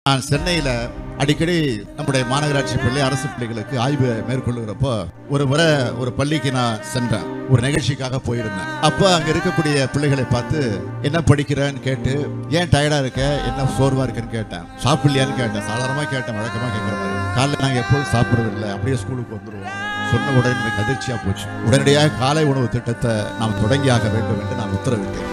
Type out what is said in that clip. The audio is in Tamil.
நான் சென்னையில அடிக்கடி நம்முடைய மாநகராட்சி பள்ளி அரசு பள்ளிகளுக்கு ஆய்வு மேற்கொள்ளுகிறப்போ ஒரு முறை ஒரு பள்ளிக்கு நான் சென்றேன். ஒரு நிகழ்ச்சிக்காக போயிருந்தேன். அப்ப அங்க இருக்கக்கூடிய பிள்ளைகளை பார்த்து என்ன படிக்கிறேன்னு கேட்டு, ஏன் டயர்டா இருக்க, என்ன சோர்வா இருக்குன்னு கேட்டேன். சாப்பிடலையான்னு கேட்டேன். சாதாரணமா கேட்டேன், வழக்கமா கேட்கிற மாதிரி. காலைல நாங்க எப்போதும் சாப்பிடுறது இல்லை, அப்படியே ஸ்கூலுக்கு வந்துருவோம். சொன்ன உடனே எனக்கு அதிர்ச்சியா போச்சு. உடனடியாக காலை உணவு திட்டத்தை நாம் தொடங்கியாக வேண்டும் என்று நான் உத்தரவிட்டேன்.